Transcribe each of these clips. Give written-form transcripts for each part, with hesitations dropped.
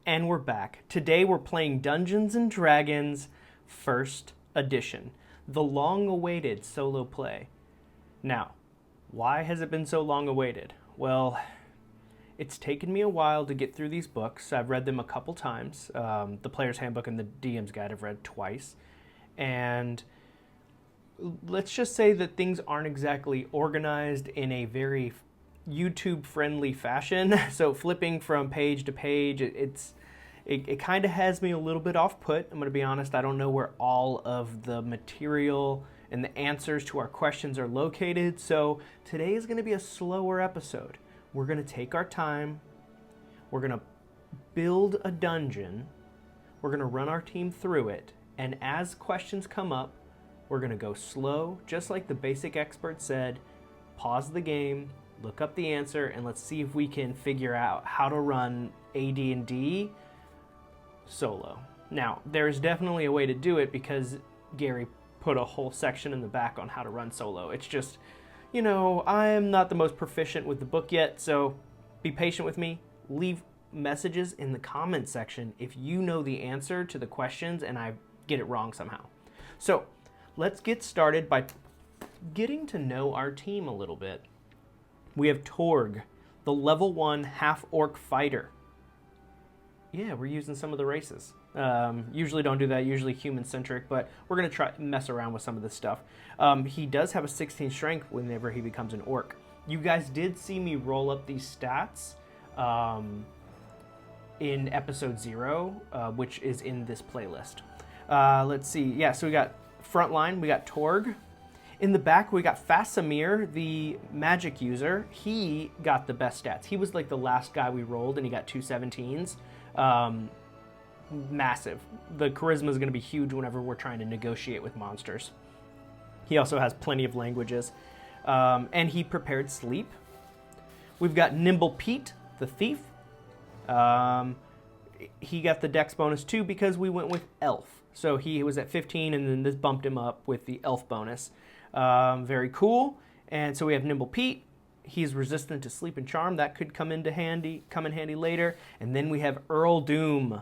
And we're back. Today we're playing Dungeons and Dragons First Edition, the long-awaited solo play. Now, why has it been so long awaited? Well, it's taken me a while to get through these books. I've read them a couple times. The Player's Handbook and the DM's Guide I've read twice. And let's just say that things aren't exactly organized in a very YouTube-friendly fashion. So flipping from page to page, it kind of has me a little bit off put. I'm going to be honest, I don't know where all of the material and the answers to our questions are located. So today is going to be a slower episode. We're going to take our time. We're going to build a dungeon. We're going to run our team through it. And as questions come up, we're going to go slow, just like the basic expert said. Pause the game, look up the answer, and let's see if we can figure out how to run AD&D solo. Now, there's definitely a way to do it because Gary put a whole section in the back on how to run solo. It's just, I'm not the most proficient with the book yet, so be patient with me. Leave messages in the comment section if you know the answer to the questions and I get it wrong somehow. So, let's get started by getting to know our team a little bit. We have Torg, the level 1 half-orc fighter. Yeah, we're using some of the races. Usually don't do that, usually human-centric, but we're going to try mess around with some of this stuff. He does have a 16 strength whenever he becomes an orc. You guys did see me roll up these stats in episode 0, which is in this playlist. Let's see. Yeah, so we got Frontline, we got Torg. In the back, we got Fasamir, the magic user. He got the best stats. He was like the last guy we rolled, and he got 2 17s. Massive. The charisma is going to be huge whenever we're trying to negotiate with monsters. He also has plenty of languages. And he prepared sleep. We've got Nimble Pete, the thief. He got the dex bonus too because we went with elf. So he was at 15, and then this bumped him up with the elf bonus. Very cool. And so we have Nimble Pete. He's resistant to sleep and charm. That could come in handy later. And then we have Earl Doom.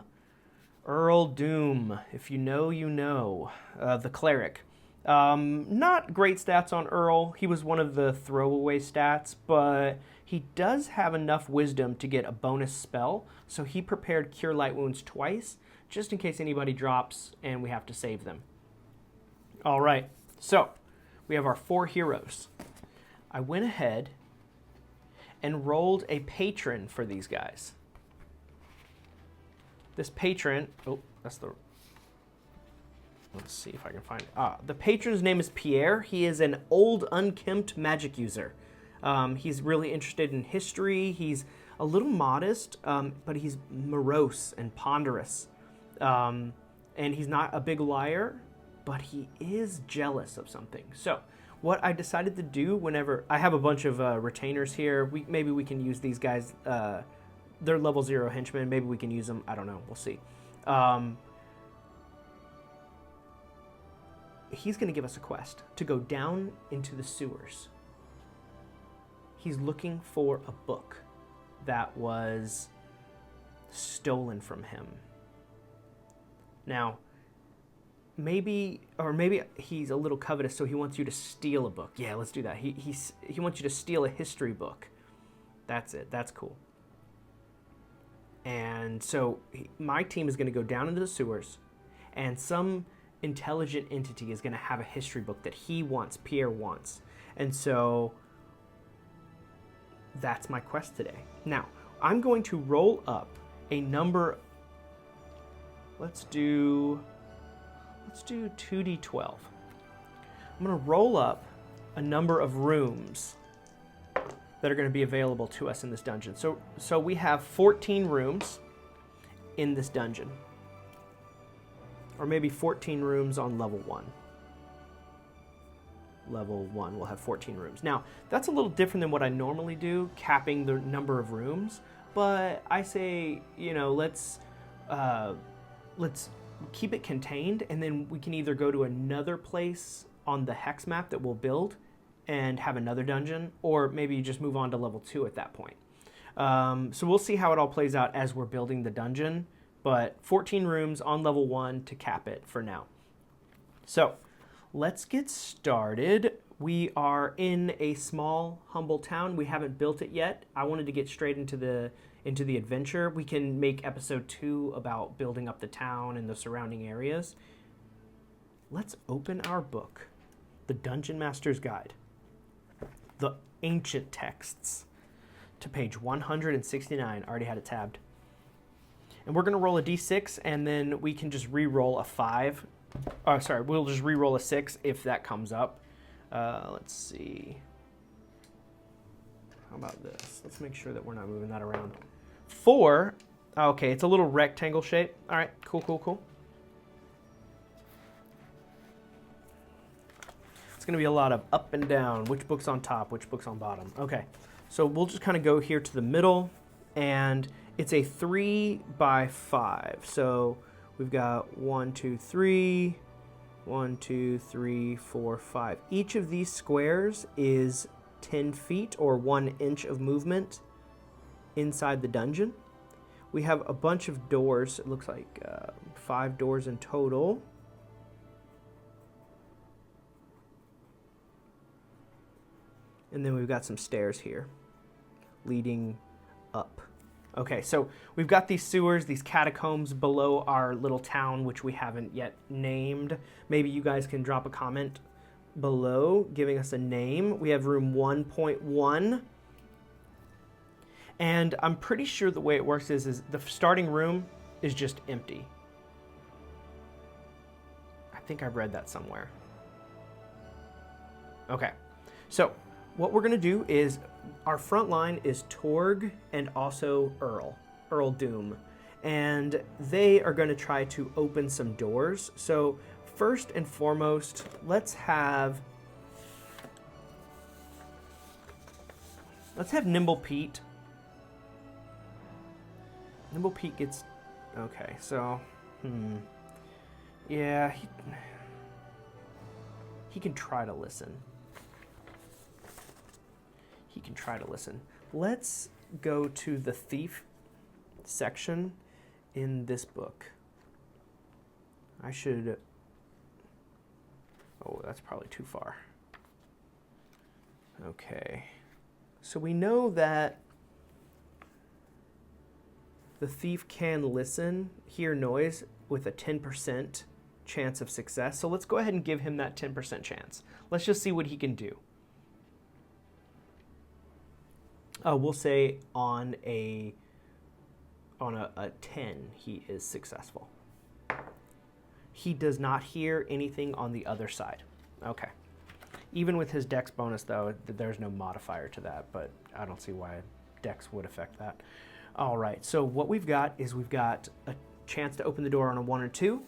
Earl Doom. If you know, you know. The cleric. Not great stats on Earl. He was one of the throwaway stats, but he does have enough wisdom to get a bonus spell. So he prepared Cure Light Wounds twice, just in case anybody drops and we have to save them. All right, so we have our 4 heroes. I went ahead and rolled a patron for these guys. This patron, let's see if I can find it. The patron's name is Pierre. He is an old, unkempt magic user. He's really interested in history. He's a little modest, but he's morose and ponderous. And he's not a big liar, but he is jealous of something. So what I decided to do whenever I have a bunch of retainers here, maybe we can use these guys. They're level 0 henchmen. Maybe we can use them. I don't know. We'll see. He's going to give us a quest to go down into the sewers. He's looking for a book that was stolen from him. Now, maybe he's a little covetous, so he wants you to steal a book. Yeah, let's do that. He wants you to steal a history book. That's it. That's cool. And so my team is going to go down into the sewers, and some intelligent entity is going to have a history book that Pierre wants. And so that's my quest today. Now, I'm going to roll up a number. Let's do 2d12. I'm going to roll up a number of rooms that are going to be available to us in this dungeon. So we have 14 rooms in this dungeon. Or maybe 14 rooms on level 1. Level 1 will have 14 rooms. Now, that's a little different than what I normally do, capping the number of rooms. But I say, let's keep it contained, and then we can either go to another place on the hex map that we'll build and have another dungeon, or maybe you just move on to level 2 at that point. So we'll see how it all plays out as we're building the dungeon, but 14 rooms on level 1 to cap it for now. So let's get started. We are in a small, humble town. We haven't built it yet. I wanted to get straight into the adventure. We can make episode 2 about building up the town and the surrounding areas. Let's open our book, the Dungeon Master's Guide, the ancient texts, to page 169. I already had it tabbed. And we're going to roll a d6, and then we can just re-roll a 5. Oh, sorry, we'll just re-roll a 6 if that comes up. Let's see. How about this? Let's make sure that we're not moving that around. 4. Okay, it's a little rectangle shape. All right, cool. It's going to be a lot of up and down. Which book's on top? Which book's on bottom? Okay, so we'll just kind of go here to the middle, and it's a 3 by 5. So we've got 1, 2, 3, 1, 2, 3, 4, 5. Each of these squares is 10 feet or 1 inch of movement inside the dungeon. We have a bunch of doors. It looks like 5 doors in total. And then we've got some stairs here leading up. Okay, so we've got these sewers, these catacombs below our little town, which we haven't yet named. Maybe you guys can drop a comment below giving us a name. We have room 1.1. And I'm pretty sure the way it works is the starting room is just empty. I think I've read that somewhere. Okay, so what we're going to do is our front line is Torg and also Earl Doom. And they are going to try to open some doors. So first and foremost, let's have Nimble Pete. Nimble Pete gets... Okay, so... Yeah, he can try to listen. Let's go to the thief section in this book. Oh, that's probably too far. Okay. So we know that the thief can hear noise with a 10% chance of success. So let's go ahead and give him that 10% chance. Let's just see what he can do. We'll say on a 10, he is successful. He does not hear anything on the other side. Okay. Even with his dex bonus, though, there's no modifier to that, but I don't see why dex would affect that. All right, so what we've got is we've got a chance to open the door on a 1 or 2,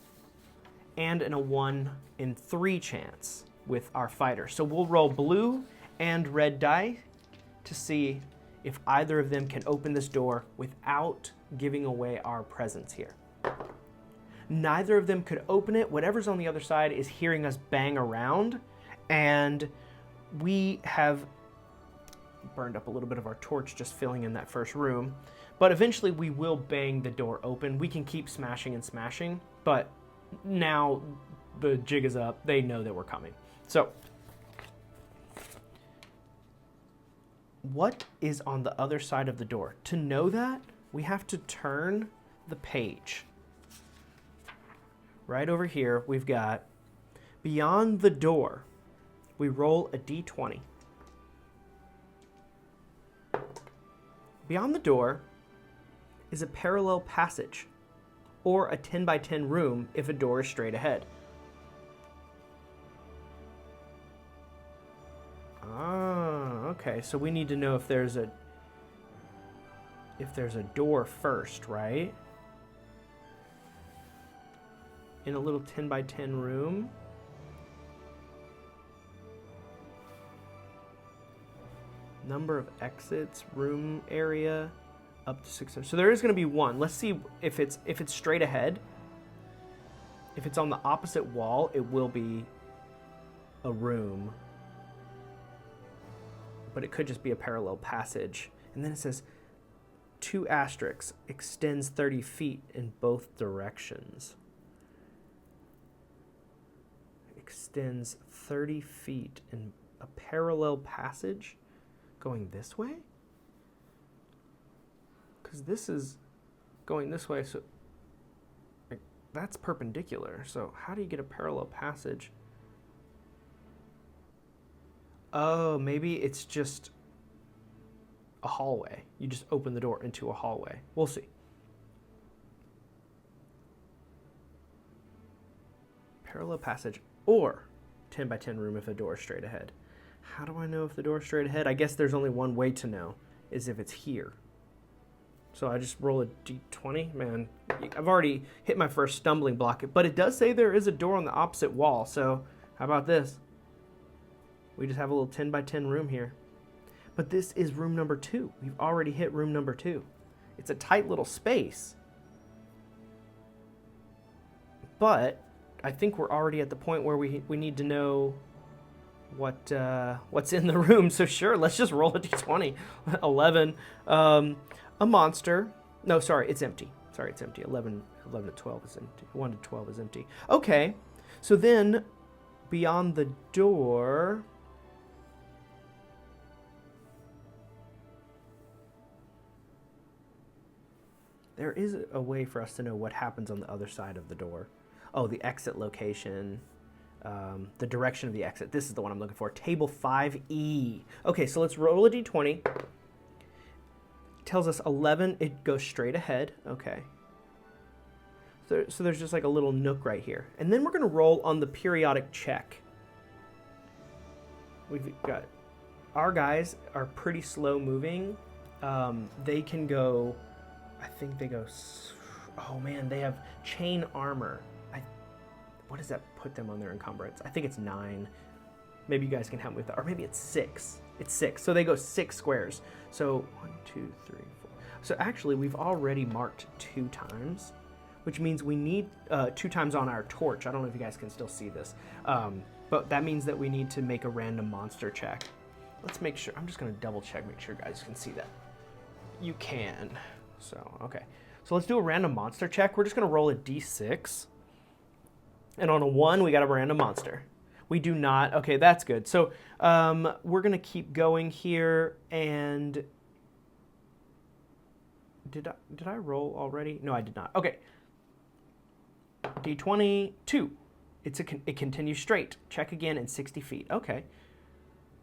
and a 1 in 3 chance with our fighter. So we'll roll blue and red die to see if either of them can open this door without giving away our presence here. Neither of them could open it. Whatever's on the other side is hearing us bang around, and we have burned up a little bit of our torch just filling in that first room, but eventually we will bang the door open. We can keep smashing and smashing, but now the jig is up. They know that we're coming. So what is on the other side of the door? To know that, we have to turn the page. Right over here, we've got beyond the door. We roll a d20. Beyond the door is a parallel passage, or a 10 by 10 room if a door is straight ahead. Okay, so we need to know if there's a door first, right? In a little 10 by 10 room. Number of exits, room area, up to 600. So there is going to be one. Let's see if it's straight ahead. If it's on the opposite wall, it will be a room. But it could just be a parallel passage. And then it says 2 asterisks, extends 30 feet in both directions. Extends 30 feet in a parallel passage going this way? Because this is going this way, so like, that's perpendicular. So how do you get a parallel passage? Oh, maybe it's just a hallway. You just open the door into a hallway. We'll see. Parallel passage or 10 by 10 room if a door is straight ahead. How do I know if the door is straight ahead? I guess there's only one way to know, is if it's here. So I just roll a d20. Man, I've already hit my first stumbling block, but it does say there is a door on the opposite wall. So how about this? We just have a little 10 by 10 room here. But this is room number 2. We've already hit room number 2. It's a tight little space. But I think we're already at the point where we need to know what's in the room. So sure, let's just roll a d20. 11. A monster. No, sorry, it's empty. Sorry, it's empty. 11 to 12 is empty. 1 to 12 is empty. Okay, so then beyond the door... There is a way for us to know what happens on the other side of the door. Oh, the exit location, the direction of the exit. This is the one I'm looking for. Table 5E. Okay, so let's roll a d20. It tells us 11. It goes straight ahead. Okay. So there's just like a little nook right here. And then we're going to roll on the periodic check. We've got... Our guys are pretty slow moving. They can go... I think they go... Oh, man, they have chain armor. What does that put them on their encumbrance? I think it's 9. Maybe you guys can help me with that. Or maybe it's 6. It's 6. So they go 6 squares. So 1, 2, 3, 4. So actually, we've already marked 2 times, which means we need 2 times on our torch. I don't know if you guys can still see this. But that means that we need to make a random monster check. Let's make sure. I'm just going to double check, make sure you guys can see that. You can. So, okay. So let's do a random monster check. We're just going to roll a d6. And on a 1, we got a random monster. We do not. Okay, that's good. So we're going to keep going here. And did I roll already? No, I did not. Okay. D20, 2. It continues straight. Check again in 60 feet. Okay.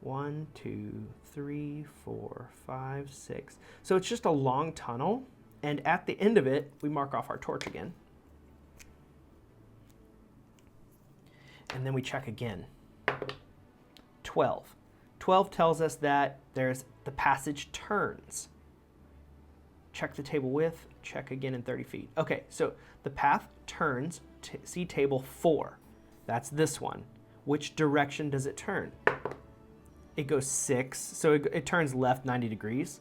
1, 2, 3, 4, 5, 6. So it's just a long tunnel. And at the end of it, we mark off our torch again. And then we check again. 12. 12 tells us that there's the passage turns. Check the table width, check again in 30 feet. Okay, so the path turns, see table 4. That's this one. Which direction does it turn? It goes 6, so it turns left 90 degrees.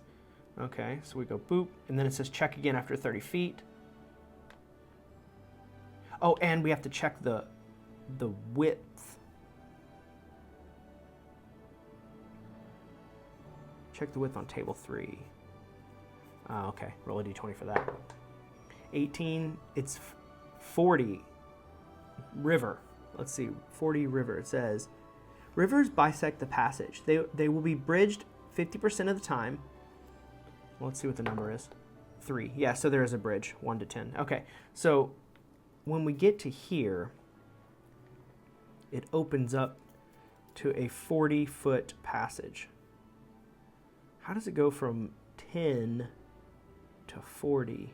Okay, so we go boop, and then it says check again after 30 feet. Oh, and we have to check the width. Check the width on table 3. Okay, roll a d20 for that. 18, it's 40. River. Let's see, 40 river. It says, rivers bisect the passage. They will be bridged 50% of the time. Well, let's see what the number is. 3. Yeah, so there is a bridge, 1 to 10. Okay, so when we get to here, it opens up to a 40-foot passage. How does it go from 10 to 40?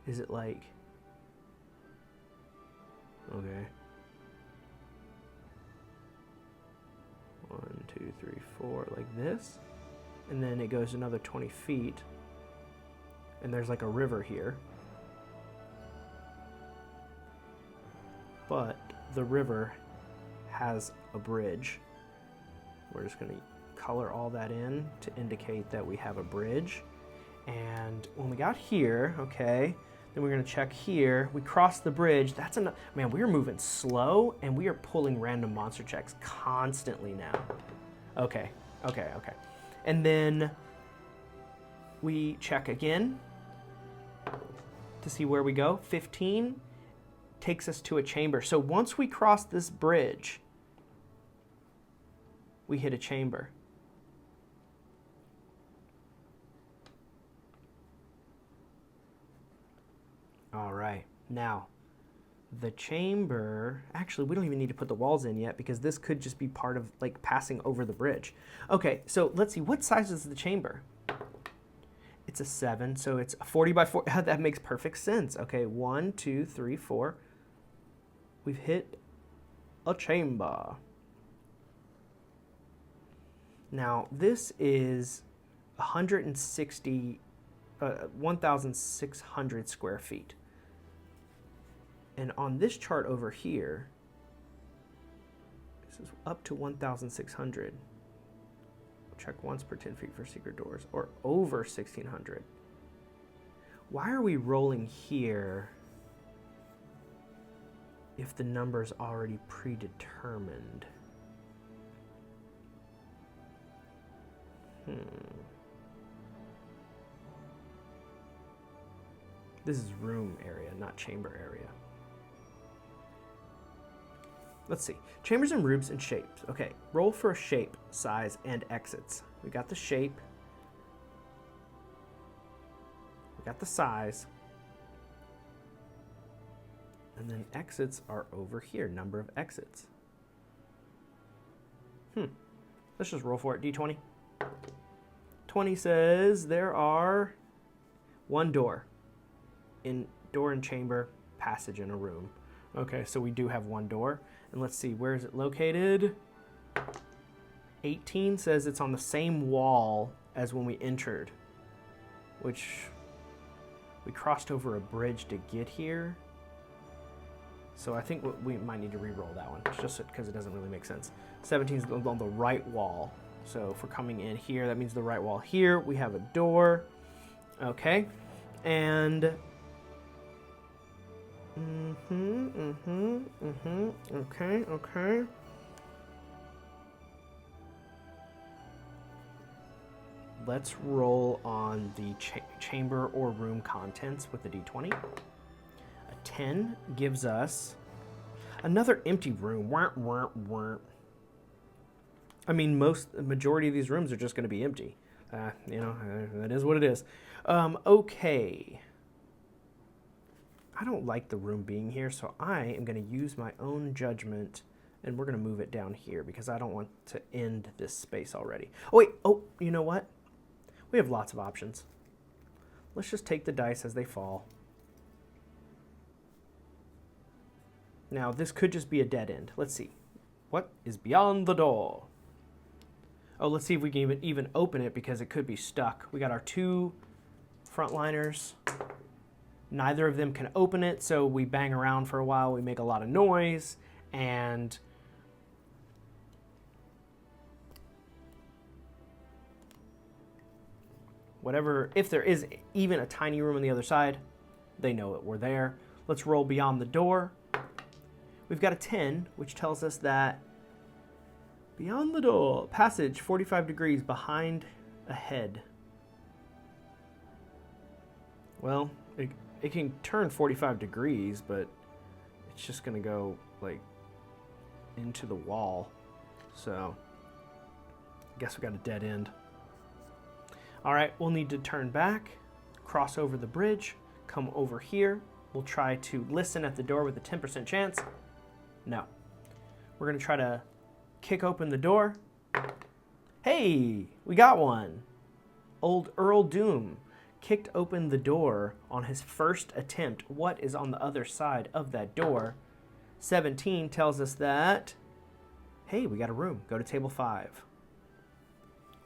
Is it like... Okay. 1, 2, 3, 4, like this. And then it goes another 20 feet. And there's like a river here. But the river has a bridge. We're just going to color all that in to indicate that we have a bridge. And when we got here, okay, then we're going to check here. We crossed the bridge. That's enough. Man, we are moving slow, and we are pulling random monster checks constantly now. Okay. And then We check again to see where we go. 15 takes us to a chamber. So once we cross this bridge, we hit a chamber. All right, now the chamber, actually we don't even need to put the walls in yet because this could just be part of like passing over the bridge. Okay, so let's see, what size is the chamber? It's a 7, so it's 40 by 4. That makes perfect sense. Okay, 1, 2, 3, 4. We've hit a chamber. Now, this is 1,600 square feet. And on this chart over here, this is up to 1,600. Check once per 10 feet for secret doors, or over 1,600. Why are we rolling here if the number's already predetermined? This is room area, not chamber area. Let's see. Chambers and rooms and shapes. Okay, roll for a shape, size, and exits. We got the shape. We got the size. And then exits are over here, number of exits. Let's just roll for it. D20. 20 says there are 1 door. Door in chamber, passage in a room. Okay, so we do have 1 door. And let's see, where is it located? 18 says it's on the same wall as when we entered, which we crossed over a bridge to get here. So I think we might need to re-roll that one, just because it doesn't really make sense. 17 is on the right wall. So if we're coming in here, that means the right wall here. We have a door. Okay. And okay. Let's roll on the chamber or room contents with the D20. A 10 gives us another empty room. I mean, the majority of these rooms are just going to be empty. That is what it is. Okay. I don't like the room being here, so I am going to use my own judgment, and we're going to move it down here because I don't want to end this space already. Oh, wait. Oh, you know what? We have lots of options. Let's just take the dice as they fall. Now, this could just be a dead end. Let's see. What is beyond the door? Oh, let's see if we can even open it because it could be stuck. We got our 2 frontliners. Neither of them can open it, so we bang around for a while. We make a lot of noise, and whatever, if there is even a tiny room on the other side, they know that we're there. Let's roll beyond the door. We've got a 10, which tells us that beyond the door, passage 45 degrees behind a head. Well, it can turn 45 degrees, but it's just going to go, like, into the wall. So, I guess we got a dead end. All right, we'll need to turn back, cross over the bridge, come over here. We'll try to listen at the door with a 10% chance. No. We're going to try to kick open the door. Hey, we got one. Old Earl Doom kicked open the door on his first attempt. What is on the other side of that door? 17 tells us that, hey, we got a room. Go to table 5.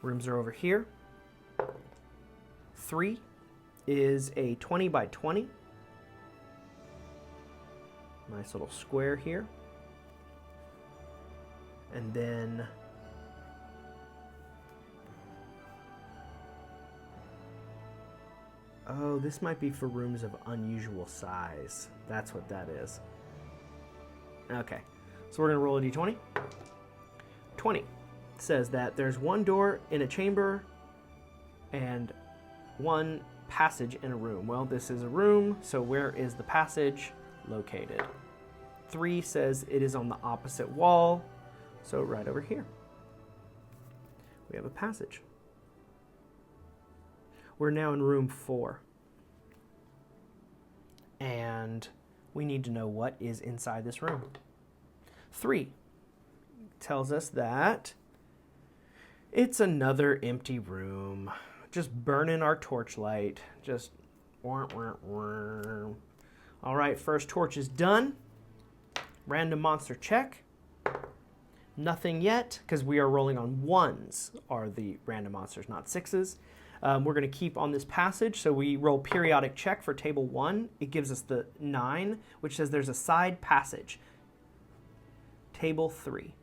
Rooms are over here. 3 is a 20 by 20. Nice little square here. And then oh, this might be for rooms of unusual size. That's what that is. Okay, so we're going to roll a d20. 20 says that there's 1 door in a chamber and one passage in a room. Well, this is a room, so where is the passage located? 3 says it is on the opposite wall, so right over here. We have a passage. We're now in room 4. And we need to know what is inside this room. 3 tells us that it's another empty room. Just burning our torchlight. Just All right, first torch is done. Random monster check. Nothing yet, because we are rolling on 1s are the random monsters, not 6s. We're going to keep on this passage, so we roll periodic check for table 1. It gives us the 9, which says there's a side passage. Table 3.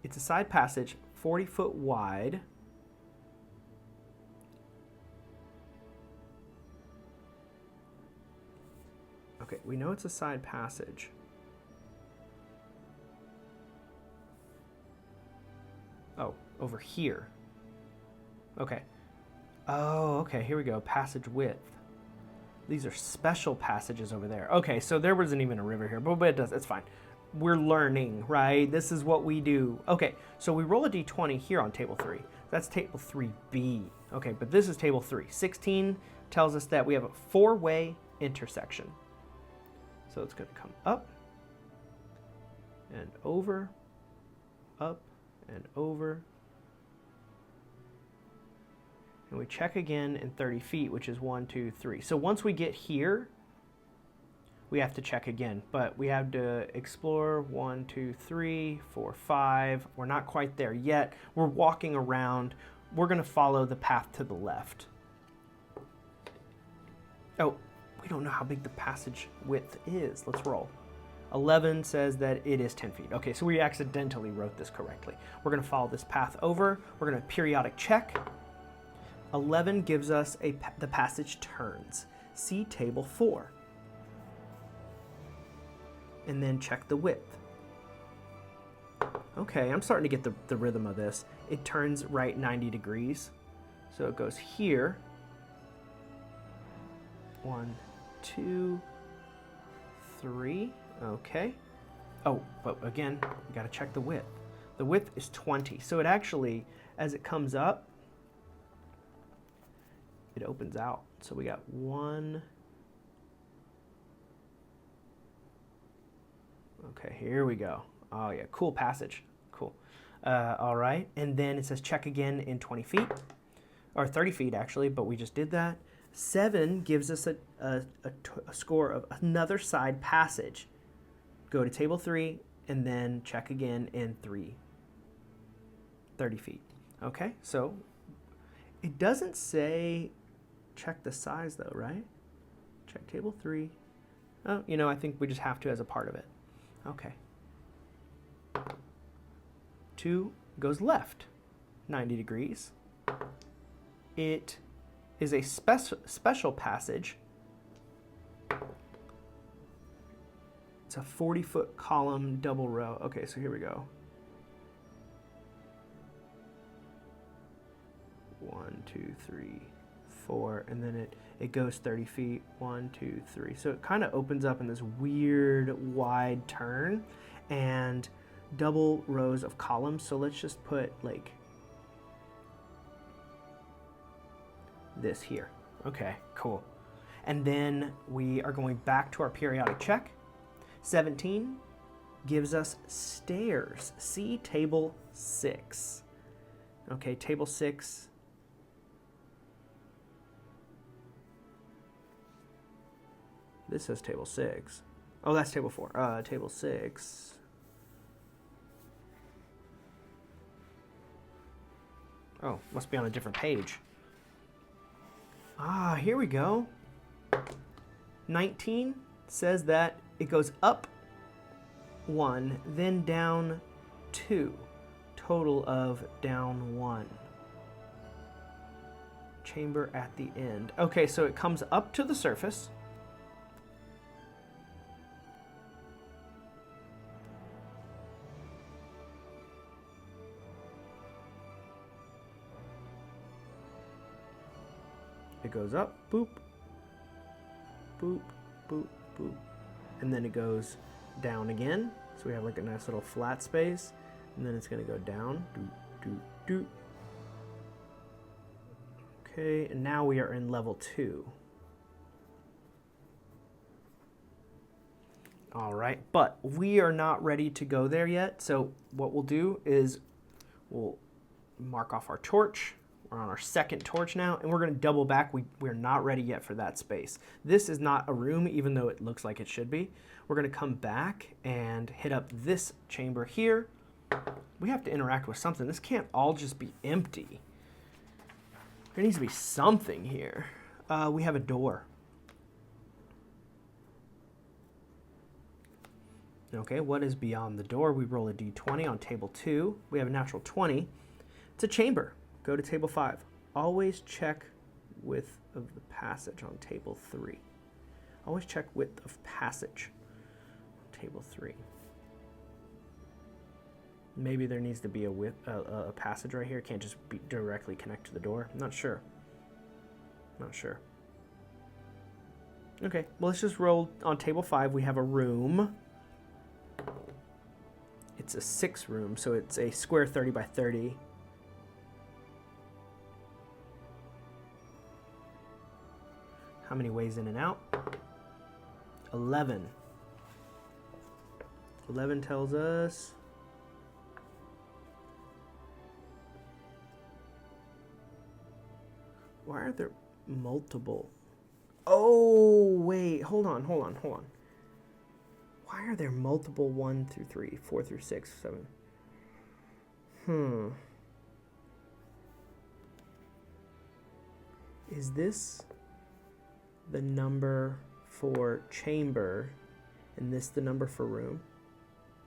It's a side passage, 40 foot wide. Okay, we know it's a side passage. Oh, over here. Okay. Oh, okay, here we go. Passage width. These are special passages over there. Okay, so there wasn't even a river here, but it does. It's fine. We're learning, right? This is what we do. Okay, so we roll a d20 here on table 3. That's table 3B. Okay, but this is table 3. 16 tells us that we have a 4-way intersection. So it's going to come up and over, up and over. And we check again in 30 feet, which is 1, 2, 3. So once we get here, we have to check again. But we have to explore 1, 2, 3, 4, 5. We're not quite there yet. We're walking around. We're going to follow the path to the left. Oh, we don't know how big the passage width is. Let's roll. 11 says that it is 10 feet. Okay, so we accidentally wrote this correctly. We're going to follow this path over. We're going to periodic check. 11 gives us the passage turns. See table 4. And then check the width. Okay, I'm starting to get the rhythm of this. It turns right 90 degrees. So it goes here. 1, 2, 3. Okay. Oh, but again, we got to check the width. The width is 20. So it actually, as it comes up, it opens out. So we got 1. Okay, here we go. Oh yeah, cool passage. Cool. All right, and then it says check again in 20 feet, or 30 feet actually, but we just did that. 7 gives us a score of another side passage. Go to table 3 and then check again in 30 feet. Okay, so it doesn't say check the size though, right? Check table 3. Oh, you know, I think we just have to as a part of it. Okay. 2 goes left 90 degrees. It is a special passage. It's a 40-foot column double row. Okay, so here we go. 1, 2, 3, 4, and then it goes 30 feet. 1, 2, 3. So it kind of opens up in this weird wide turn and double rows of columns. So let's just put like this here. Okay, cool. And then we are going back to our periodic check. 17 gives us stairs. See table 6. Okay, table 6. This says table 6. Oh, that's table 4. Table 6. Oh, must be on a different page. Ah, here we go. 19 says that it goes up 1, then down 2. Total of down 1. Chamber at the end. Okay, so it comes up to the surface. it goes up, boop, boop, boop, boop, and then it goes down again. So we have like a nice little flat space, and then it's going to go down, doot, doot, doot. Okay, and now we are in level 2. All right, but we are not ready to go there yet. So what we'll do is we'll mark off our torch. We're on our second torch now, and we're going to double back. We're not ready yet for that space. This is not a room, even though it looks like it should be. We're going to come back and hit up this chamber here. We have to interact with something. This can't all just be empty. There needs to be something here. We have a door. Okay, what is beyond the door? We roll a d20 on table 2. We have a natural 20. It's a chamber. Go to table 5. Always check width of the passage on table 3. Always check width of passage on table 3. Maybe there needs to be a passage right here. It can't just be directly connect to the door. I'm not sure. Not sure. Okay, well, let's just roll on table 5. We have a room. It's a 6 room, so it's a square 30 by 30. How many ways in and out? 11. 11 tells us why are there multiple? Oh, wait, hold on. Why are there multiple 1 through 3, 4 through 6, 7? Is this the number for chamber and this the number for room?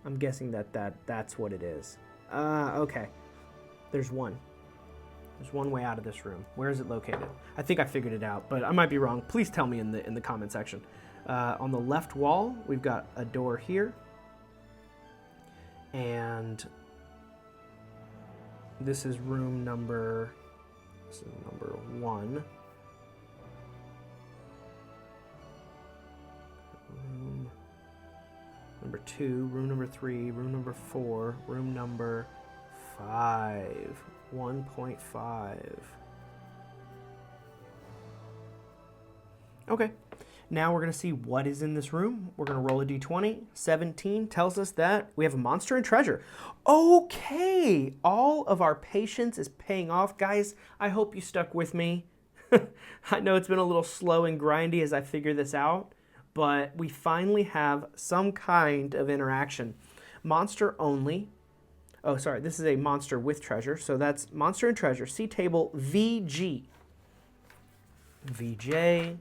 I'm guessing that's what it is. Okay. There's one. There's one way out of this room. Where is it located? I think I figured it out, but I might be wrong. Please tell me in the comment section. On the left wall, we've got a door here. And this is room number 1. Room number 2, room number 3, room number 4, room number 5. 1.5. Okay. Now we're going to see what is in this room. We're going to roll a d20. 17 tells us that we have a monster and treasure. Okay. All of our patience is paying off. Guys, I hope you stuck with me. I know it's been a little slow and grindy as I figure this out, but we finally have some kind of interaction. Monster only. Oh, sorry. This is a monster with treasure. So that's monster and treasure. See table VG. VJ.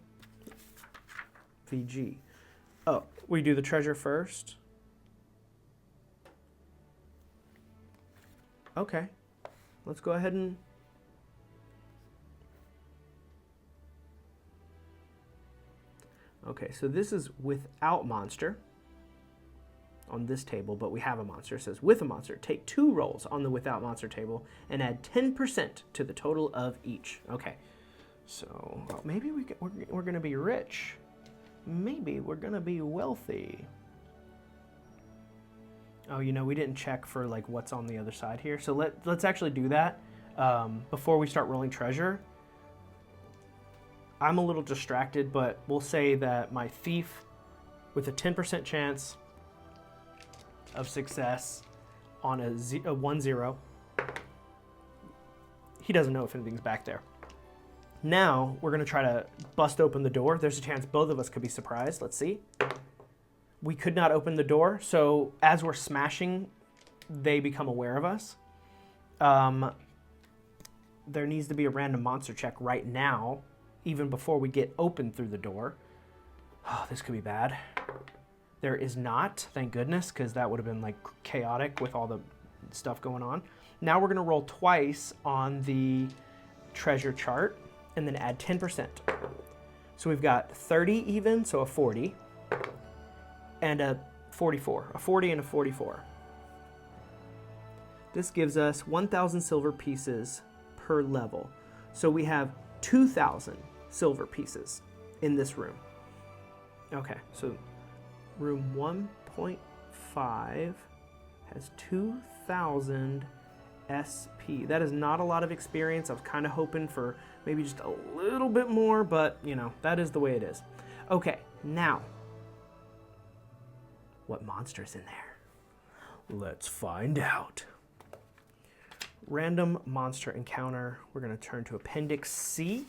VG. Oh, we do the treasure first. Okay. Let's go ahead and... Okay, so this is without monster on this table, but we have a monster. It says with a monster, take 2 rolls on the without monster table and add 10% to the total of each. Okay, so maybe we're going to be rich. Maybe we're going to be wealthy. Oh, you know, we didn't check for like what's on the other side here. So let's actually do that before we start rolling treasure. I'm a little distracted, but we'll say that my thief with a 10% chance of success on a 1-0, he doesn't know if anything's back there. Now we're going to try to bust open the door. There's a chance both of us could be surprised. Let's see. We could not open the door, so as we're smashing, they become aware of us. There needs to be a random monster check right now, even before we get open through the door. Oh, this could be bad. There is not, thank goodness, because that would have been like chaotic with all the stuff going on. Now we're going to roll twice on the treasure chart and then add 10%. So we've got 30 even, so a 40, and a 44, a 40 and a 44. This gives us 1,000 silver pieces per level. So we have 2,000 silver pieces in this room. Okay, so room 1.5 has 2,000 SP. That is not a lot of experience. I was kind of hoping for maybe just a little bit more, but you know, that is the way it is. Okay, now, what monster's in there? Let's find out. Random monster encounter. We're going to turn to Appendix C.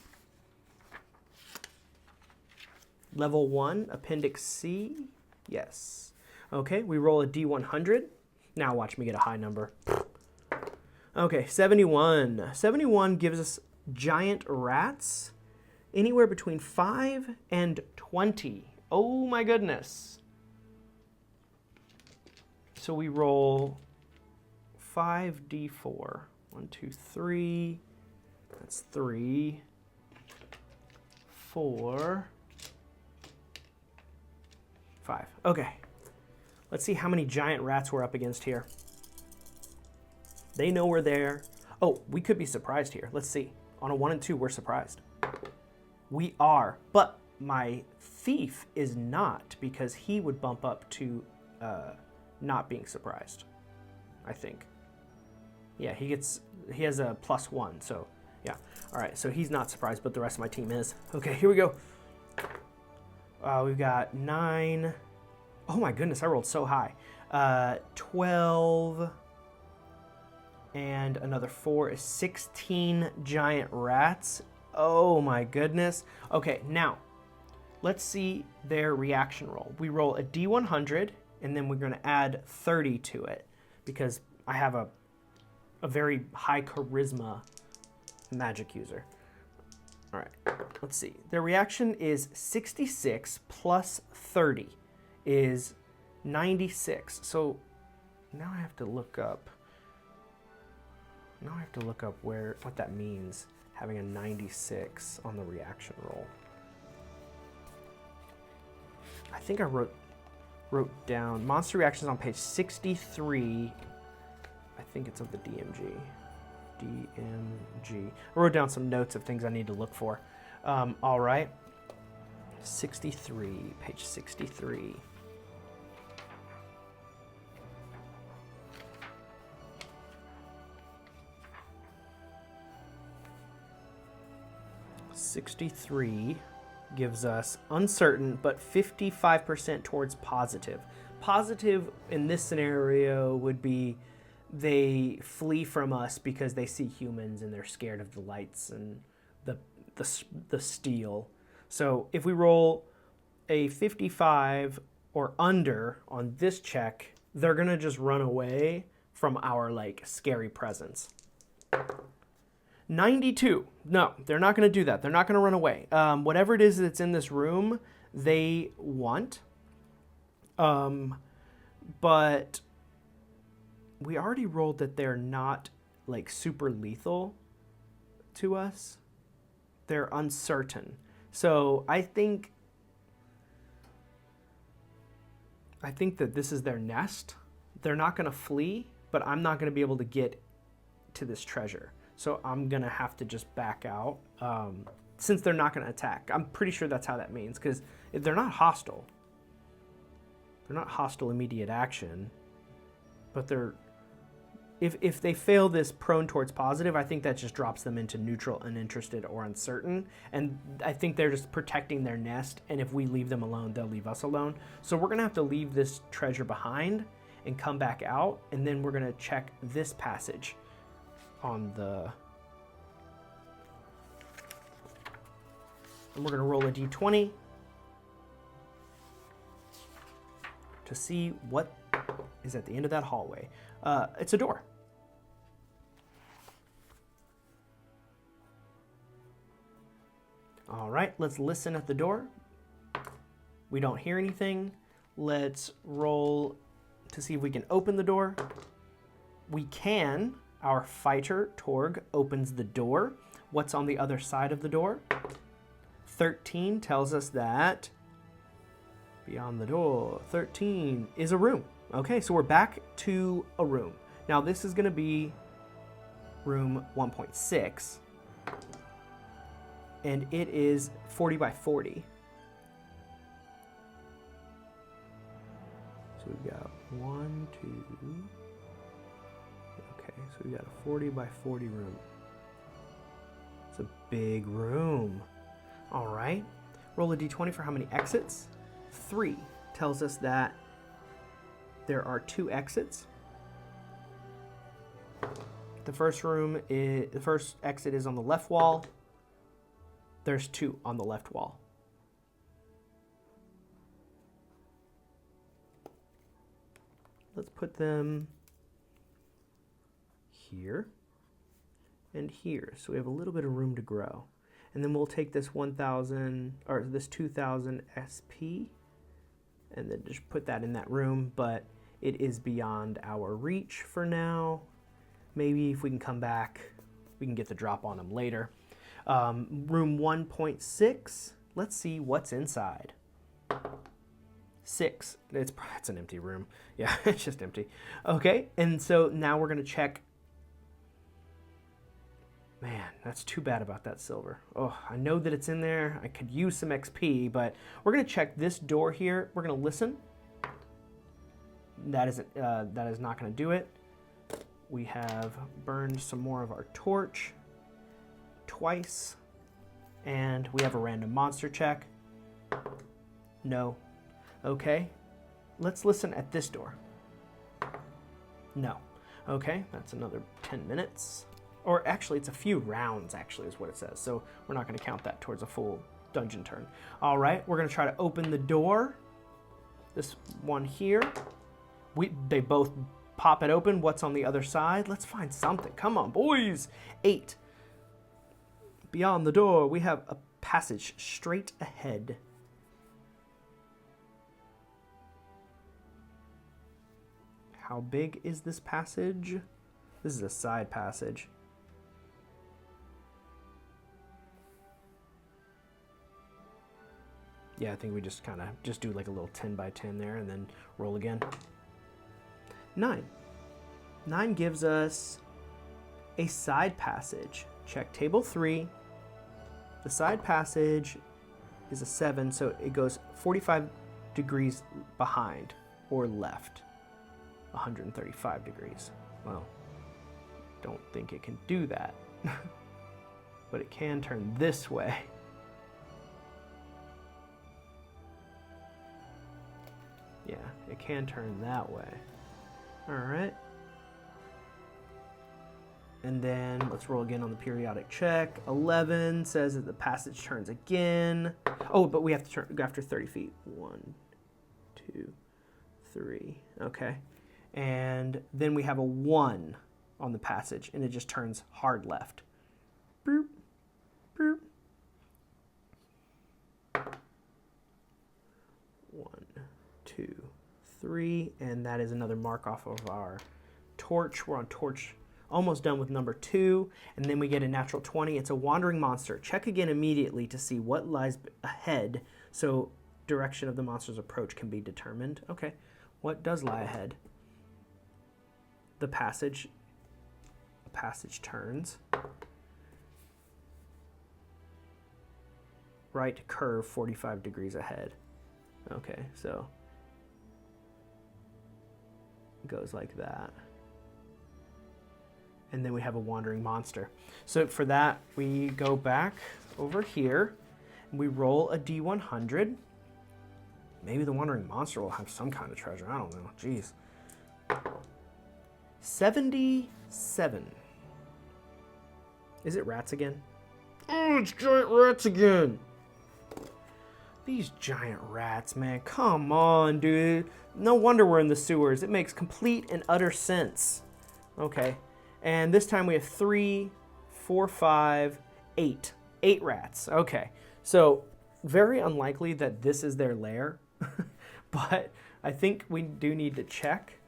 Level 1, Appendix C. Yes. Okay, we roll a D100. Now watch me get a high number. Okay, 71. 71 gives us giant rats, anywhere between 5 and 20. Oh my goodness. So we roll 5d4. 1, 2, 3. That's 3. 4. 5. Okay. Let's see how many giant rats we're up against here. They know we're there. Oh, we could be surprised here. Let's see. On a 1 and 2, we're surprised. We are, but my thief is not, because he would bump up to not being surprised, I think. Yeah, he has a +1, so yeah. All right, so he's not surprised, but the rest of my team is. Okay, here we go. We've got 9. Oh my goodness, I rolled so high. 12. And another 4 is 16 giant rats. Oh my goodness. Okay, now, let's see their reaction roll. We roll a D100, and then we're going to add 30 to it, because I have a very high charisma magic user. All right, let's see. Their reaction is 66 plus 30 is 96. So now I have to look up. What that means, having a 96 on the reaction roll. I think I wrote down monster reactions on page 63. I think it's of the DMG. I wrote down some notes of things I need to look for. All right. 63, page 63. '63 gives us uncertain, but 55% towards positive. Positive in this scenario would be they flee from us because they see humans and they're scared of the lights and the steel. So if we roll a 55 or under on this check, they're gonna just run away from our like scary presence. 92. No, they're not going to do that. They're not going to run away. Whatever it is that's in this room, they want. But we already rolled that they're not like super lethal to us. They're uncertain. So I think that this is their nest. They're not going to flee, but I'm not going to be able to get to this treasure. So I'm going to have to just back out since they're not going to attack. I'm pretty sure that's how that means, because they're not hostile. They're not hostile immediate action, but they're... If they fail this prone towards positive, I think that just drops them into neutral, uninterested, or uncertain. And I think they're just protecting their nest, and if we leave them alone, they'll leave us alone. So we're going to have to leave this treasure behind and come back out, and then we're going to check this passage on the... And we're going to roll a d20 to see what is at the end of that hallway. It's a door. All right, let's listen at the door. We don't hear anything. Let's roll to see if we can open the door. We can. Our fighter, Torg, opens the door. What's on the other side of the door? 13 tells us that beyond the door, 13 is a room. Okay, so we're back to a room. Now this is going to be room 1.6. and it is 40 by 40. So we've got 1, 2. Okay, so we've got a 40 by 40 room. It's a big room. All right, roll a d20 for how many exits. 3 tells us that there are 2 exits. The first exit is on the left wall. There's 2 on the left wall. Let's put them here and here, so we have a little bit of room to grow. And then we'll take this 1,000 or this 2,000 SP and then just put that in that room, but it is beyond our reach for now. Maybe if we can come back, we can get the drop on them later. Room 1.6, let's see what's inside. 6, it's an empty room. Yeah, it's just empty. Okay, and so now we're gonna check. Man, that's too bad about that silver. Oh, I know that it's in there. I could use some XP, but we're gonna check this door here. We're gonna listen. That is not gonna do it. We have burned some more of our torch twice, and we have a random monster check. No. Okay, let's listen at this door. No. Okay, that's another 10 minutes. Or actually, it's a few rounds, actually, is what it says. So we're not going to count that towards a full dungeon turn. All right, we're going to try to open the door. This one here. They both pop it open. What's on the other side? Let's find something. Come on, boys. 8. Beyond the door, we have a passage straight ahead. How big is this passage? This is a side passage. Yeah, I think we just kind of do like a little 10 by 10 there and then roll again. 9. 9 gives us a side passage. Check table 3. The side passage is a 7, so it goes 45 degrees behind or left. 135 degrees. Well, don't think it can do that. But it can turn this way. Yeah, it can turn that way. All right. And then let's roll again on the periodic check. 11 says that the passage turns again. Oh, but we have to turn after 30 feet. 1, 2, 3. Okay. And then we have a 1 on the passage, and it just turns hard left. Boop, boop. 1, 2, 3, and that is another mark off of our torch. We're on torch, almost done with number 2, and then we get a natural 20. It's a wandering monster. Check again immediately to see what lies ahead, so direction of the monster's approach can be determined. Okay, what does lie ahead? The passage. The passage turns. Right curve 45 degrees ahead. Okay, so it goes like that. And then we have a wandering monster. So for that, we go back over here and we roll a D100. Maybe the wandering monster will have some kind of treasure. I don't know. Jeez. 77. Is it rats again? Oh, it's giant rats again. These giant rats, man. Come on, dude. No wonder we're in the sewers. It makes complete and utter sense. Okay. And this time we have 3, 4, 5, 8. 8 rats. Okay. So very unlikely that this is their lair. But I think we do need to check.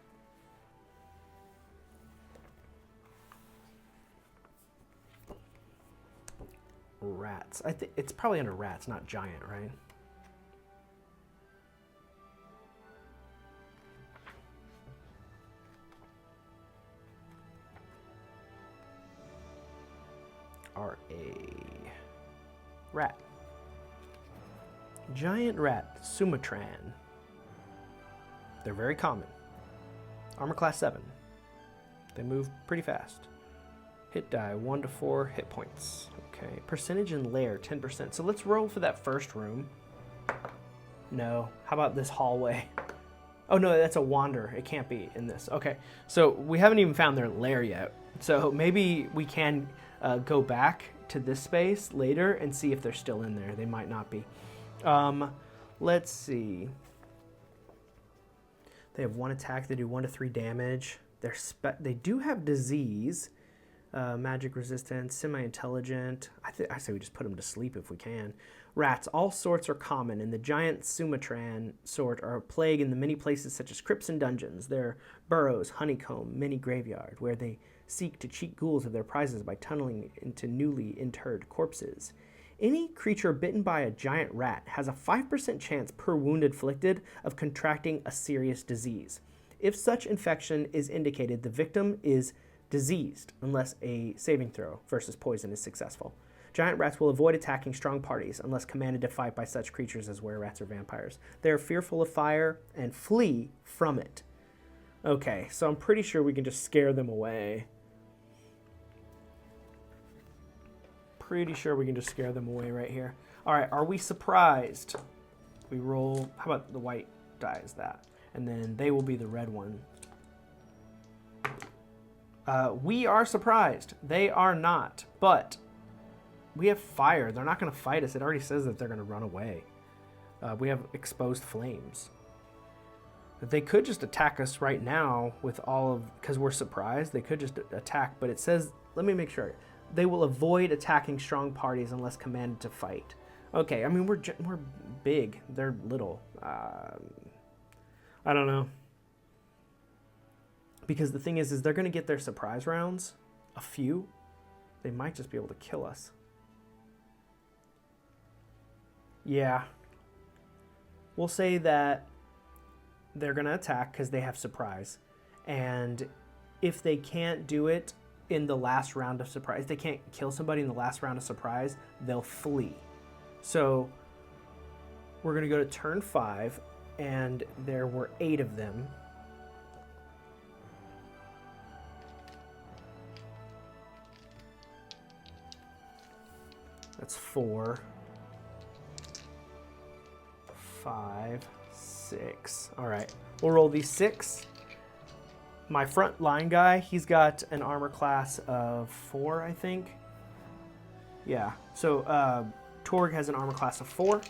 Rats. I think it's probably under rats, not giant, right? RA. rat. Giant rat, Sumatran. They're very common. Armor class 7. They move pretty fast. Hit die, 1 to 4 hit points. Okay, percentage in lair, 10%. So let's roll for that first room. No, how about this hallway? Oh no, that's a wander. It can't be in this. Okay, so we haven't even found their lair yet. So maybe we can go back to this space later and see if they're still in there. They might not be. Let's see. They have 1 attack. They do 1 to 3 damage. They do have disease, magic resistance, semi-intelligent. I say we just put them to sleep if we can. Rats, all sorts are common, and the giant Sumatran sort are a plague in the many places such as crypts and dungeons. Their burrows, honeycomb, mini graveyard, where they seek to cheat ghouls of their prizes by tunneling into newly interred corpses. Any creature bitten by a giant rat has a 5% chance per wound inflicted of contracting a serious disease. If such infection is indicated, the victim is diseased unless a saving throw versus poison is successful. Giant rats will avoid attacking strong parties unless commanded to fight by such creatures as were-rats or vampires. They are fearful of fire and flee from it. Okay, so I'm pretty sure we can just scare them away. Pretty sure we can just scare them away right here. All right, are we surprised? We roll, how about the white die is that? And then they will be the red one. We are surprised. They are not, but we have fire. They're not going to fight us. It already says that they're going to run away. We have exposed flames. They could just attack us right now with all of, because we're surprised, they could just attack, but it says, let me make sure. They will avoid attacking strong parties unless commanded to fight. Okay, I mean, we're big. They're little. I don't know. Because the thing is they're going to get their surprise rounds. A few. They might just be able to kill us. Yeah. We'll say that they're going to attack because they have surprise. And if they can't do it in the last round of surprise, if they can't kill somebody in the last round of surprise, they'll flee. So we're going to go to turn 5, and there were 8 of them. That's 4, 5, 6. All right, we'll roll these 6. My front line guy, he's got an armor class of 4, I think. Yeah, so Torg has an armor class of 4.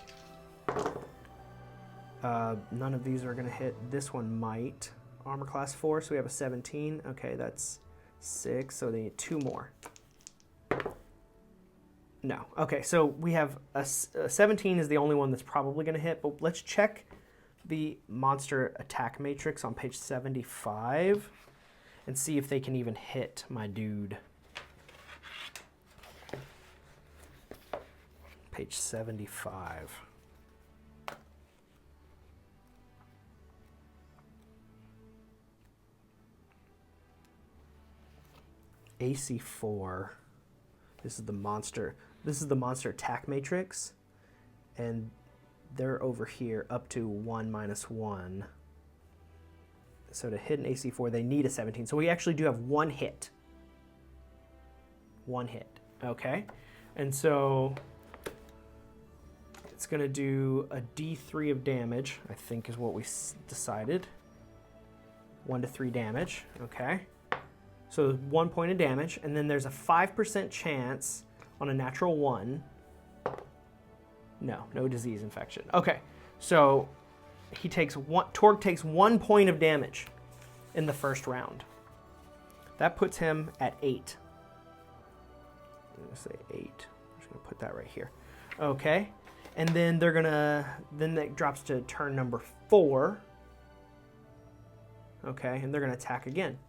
None of these are going to hit. This one might. Armor class 4, so we have a 17. Okay, that's 6, so they need 2 more. No. Okay, so we have a 17 is the only one that's probably going to hit, but let's check the monster attack matrix on page 75 and see if they can even hit my dude. Page 75. AC 4. This is the monster. This is the monster attack matrix, and they're over here up to 1 minus 1. So to hit an AC 4, they need a 17. So we actually do have 1 hit. 1 hit. Okay. And so it's going to do a D3 of damage, I think is what we decided. 1 to 3 damage. Okay. So 1 point of damage, and then there's a 5% chance on a natural 1. No disease infection. Okay, so Torg takes 1 point of damage in the first round. That puts him at 8. I'm gonna say 8. I'm just gonna put that right here. Okay, and then then that drops to turn number 4. Okay, and they're gonna attack again.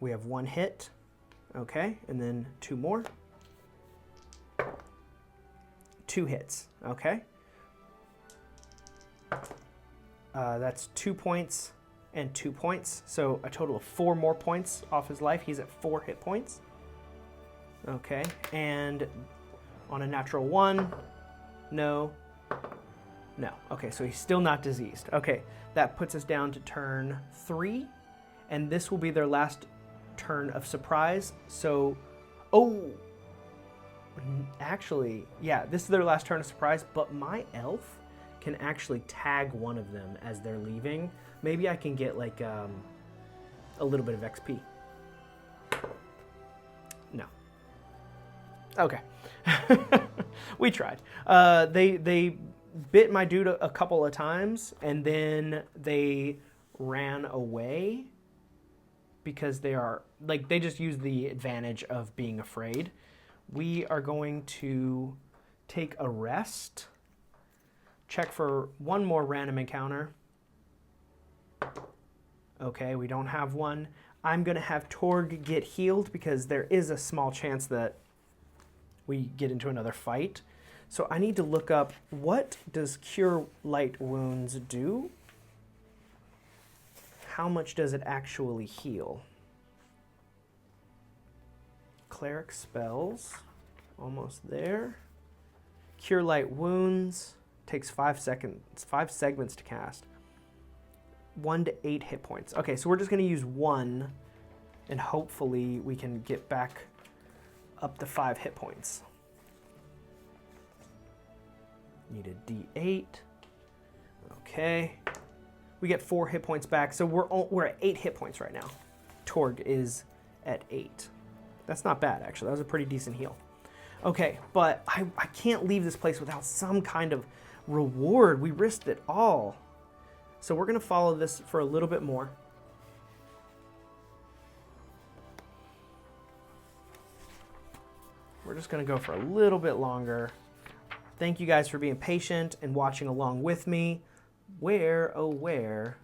We have 1 hit, okay, and then 2 more. 2 hits, okay. That's 2 points and 2 points. So a total of 4 more points off his life. He's at 4 hit points. Okay, and on a natural 1, no. No. Okay, so he's still not diseased. Okay, that puts us down to turn 3, and this will be their last turn of surprise. So, oh, actually, yeah, this is their last turn of surprise, but my elf can actually tag one of them as they're leaving. Maybe I can get like a little bit of XP. No. Okay. We tried. They bit my dude a couple of times, and then they ran away because they just use the advantage of being afraid. We are going to take a rest, check for one more random encounter. Okay, we don't have one. I'm going to have Torg get healed because there is a small chance that we get into another fight. So I need to look up, what does Cure Light Wounds do? How much does it actually heal? Cleric spells, almost there. Cure Light Wounds takes 5 segments to cast. 1 to 8 hit points. Okay, so we're just going to use 1, and hopefully we can get back up to 5 hit points. Need a D8. Okay. We get 4 hit points back, so we're at 8 hit points right now. Torg is at 8. That's not bad, actually. That was a pretty decent heal. Okay, but I can't leave this place without some kind of reward. We risked it all. So we're going to follow this for a little bit more. We're just going to go for a little bit longer. Thank you guys for being patient and watching along with me. Where, oh where?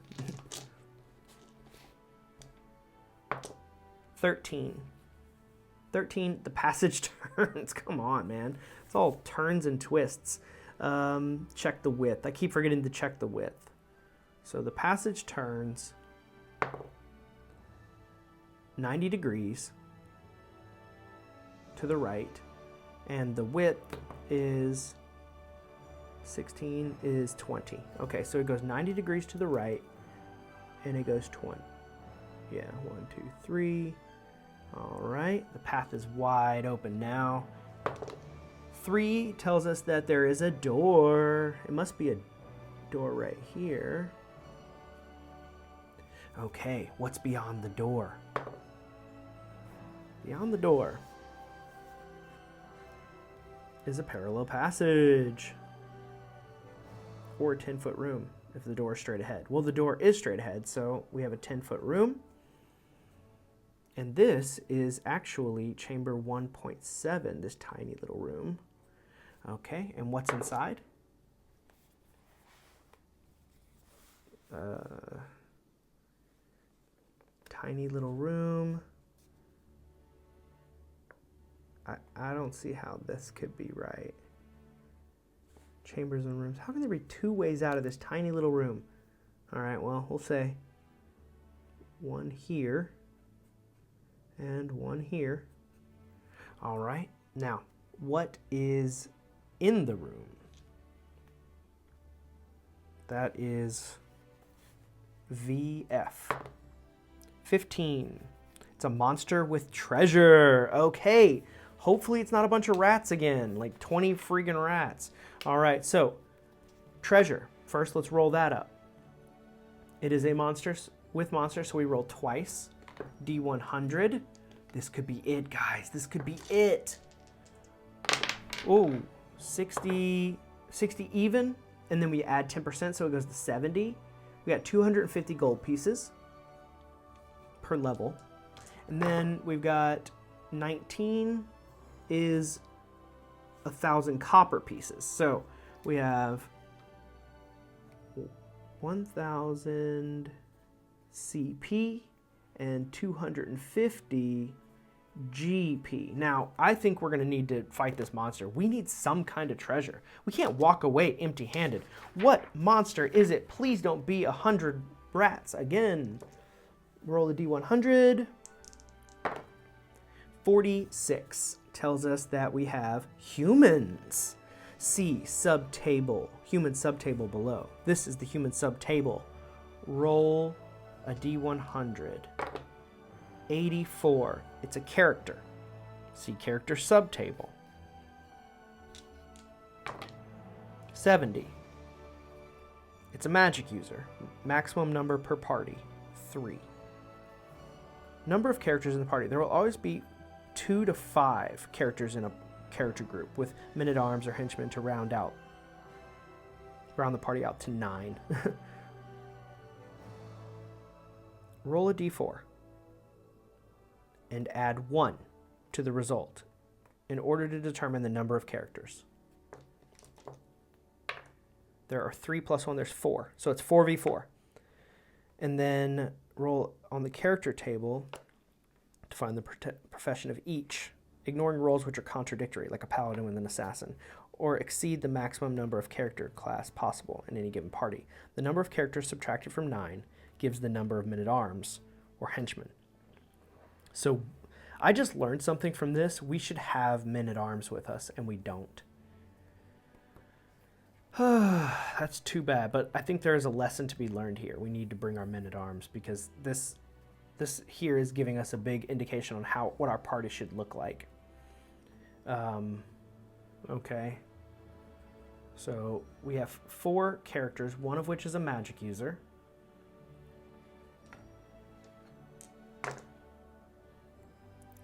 13. 13, the passage turns. Come on, man. It's all turns and twists. Check the width. I keep forgetting to check the width. So the passage turns 90 degrees to the right, and the width is 16 is 20. Okay, so it goes 90 degrees to the right, and it goes 20. Yeah, 1, 2, 3. All right, the path is wide open now. 3 tells us that there is a door. It must be a door right here. Okay, what's beyond the door? Beyond the door is a parallel passage. Or a 10-foot room if the door is straight ahead. Well, the door is straight ahead, so we have a 10-foot room. And this is actually chamber 1.7, this tiny little room. Okay, and what's inside? Tiny little room. I don't see how this could be right. Chambers and rooms. How can there be 2 ways out of this tiny little room? All right, well, we'll say 1 here and 1 here. All right, now, what is in the room? That is VF. 15. It's a monster with treasure. Okay. Hopefully it's not a bunch of rats again, like 20 freaking rats. All right, so treasure. First, let's roll that up. It is a monster with monster, so we roll twice. D100. This could be it, guys. This could be it. Oh, 60 even, and then we add 10%, so it goes to 70. We got 250 gold pieces per level. And then we've got 19 is 1,000 copper pieces. So we have 1,000 CP and 250 GP. Now, I think we're going to need to fight this monster. We need some kind of treasure. We can't walk away empty-handed. What monster is it? Please don't be 100 Rats, again. Roll a d100. 46 tells us that we have humans. See subtable, human subtable below. This is the human subtable. Roll a d100. 84. It's a character. See character subtable. 70. It's a magic user. Maximum number per party, 3. Number of characters in the party. There will always be 2 to 5 characters in a character group with men-at-arms or henchmen to round the party out to 9. Roll a d4 and add 1 to the result in order to determine the number of characters. There are 3 plus 1, there's 4. So it's 4v4. And then roll on the character table to find the profession of each, ignoring rolls which are contradictory, like a paladin with an assassin, or exceed the maximum number of character class possible in any given party. The number of characters subtracted from 9 gives the number of men-at-arms or henchmen. So I just learned something from this. We should have men-at-arms with us, and we don't. That's too bad, but I think there is a lesson to be learned here. We need to bring our men-at-arms because this here is giving us a big indication on what our party should look like. Okay. So we have 4 characters, one of which is a magic user.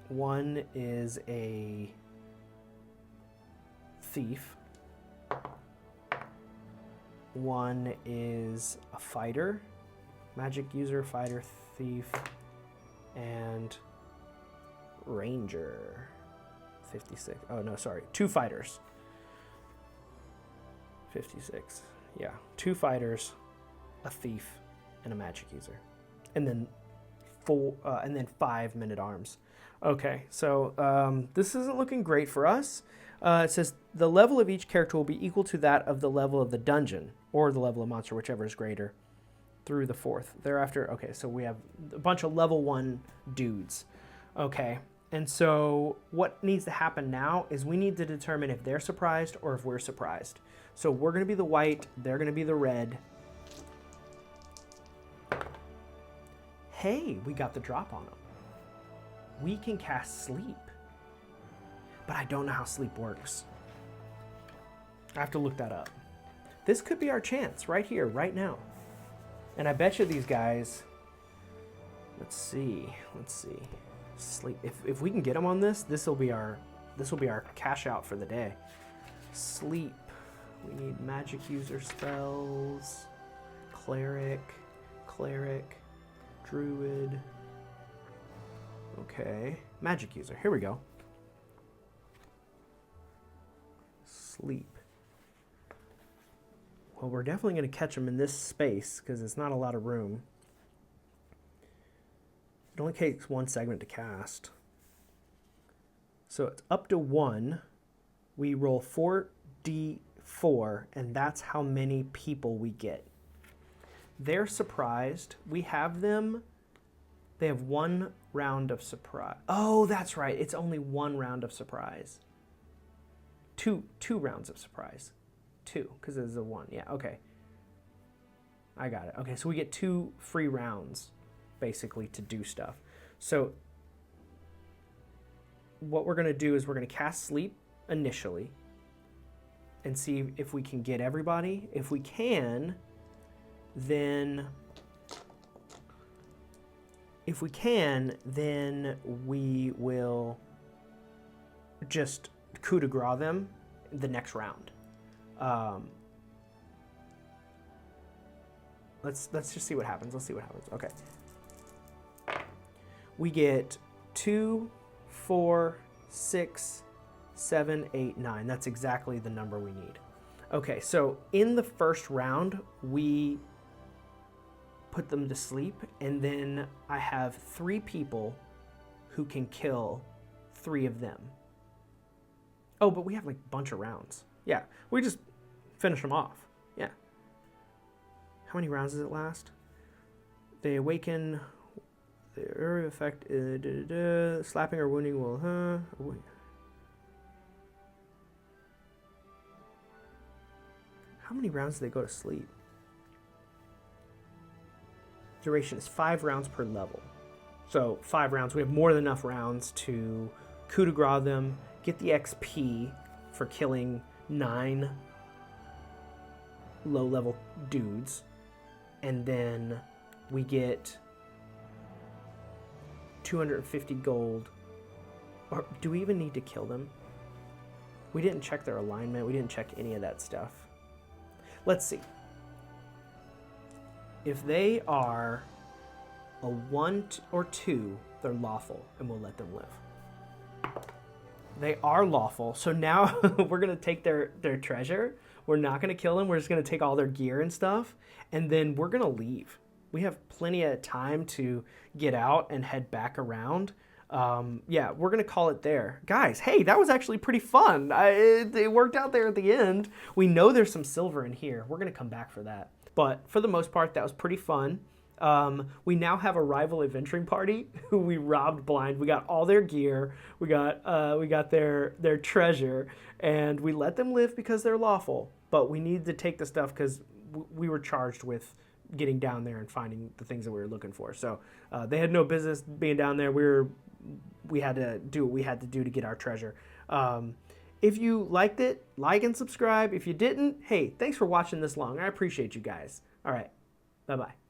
One is a thief. One is a fighter, magic user, fighter, thief, and ranger. 56. Oh, no, sorry. 2 fighters. 56. Yeah. 2 fighters, a thief, and a magic user. And then 5 men-at-arms. Okay, so this isn't looking great for us. It says the level of each character will be equal to that of the level of the dungeon, or the level of monster, whichever is greater, through the 4th. Thereafter, okay, so we have a bunch of level 1 dudes. Okay, and so what needs to happen now is we need to determine if they're surprised or if we're surprised. So we're going to be the white, they're going to be the red. Hey, we got the drop on them. We can cast sleep. But I don't know how sleep works. I have to look that up. This could be our chance right here, right now. And I bet you these guys, let's see. Sleep. If we can get them on this will be our cash out for the day. Sleep. We need magic user spells, cleric, druid. Okay, magic user. Here we go. Sleep. Well, we're definitely going to catch them in this space because it's not a lot of room. It only takes 1 segment to cast. So it's up to 1. We roll 4d4, and that's how many people we get. They're surprised. We have them. They have 1 round of surprise. Oh, that's right. It's only 1 round of surprise. Two rounds of surprise. 2, because there's a 1. Yeah, okay. I got it. Okay, so we get 2 free rounds, basically, to do stuff. So what we're going to do is we're going to cast sleep initially and see if we can get everybody. If we can, then we will just coup de grace them the next round. Let's just see what happens. Let's see what happens. Okay. We get 2, 4, 6, 7, 8, 9. That's exactly the number we need. Okay, so in the first round, we put them to sleep, and then I have 3 people who can kill 3 of them. Oh, but we have like a bunch of rounds. Yeah, we just finish them off. Yeah. How many rounds does it last? They awaken. The area effect. Slapping or wounding will. How many rounds do they go to sleep? Duration is 5 rounds per level. So 5 rounds. We have more than enough rounds to coup de grace them, get the XP for killing 9 low-level dudes, and then we get 250 gold. Or do we even need to kill them? We didn't check their alignment. We didn't check any of that stuff. Let's see. If they are a 1 or 2, they're lawful, and we'll let them live. They are lawful, so now we're going to take their treasure. We're not going to kill them. We're just going to take all their gear and stuff, and then we're going to leave. We have plenty of time to get out and head back around. Yeah, we're going to call it there. Guys, hey, that was actually pretty fun. It worked out there at the end. We know there's some silver in here. We're going to come back for that. But for the most part, that was pretty fun. We now have a rival adventuring party who we robbed blind. We got all their gear. We got their treasure, and we let them live because they're lawful. But we need to take the stuff because we were charged with getting down there and finding the things that we were looking for. So they had no business being down there. We had to do what we had to do to get our treasure. If you liked it, like and subscribe. If you didn't, hey, thanks for watching this long. I appreciate you guys. All right, bye-bye.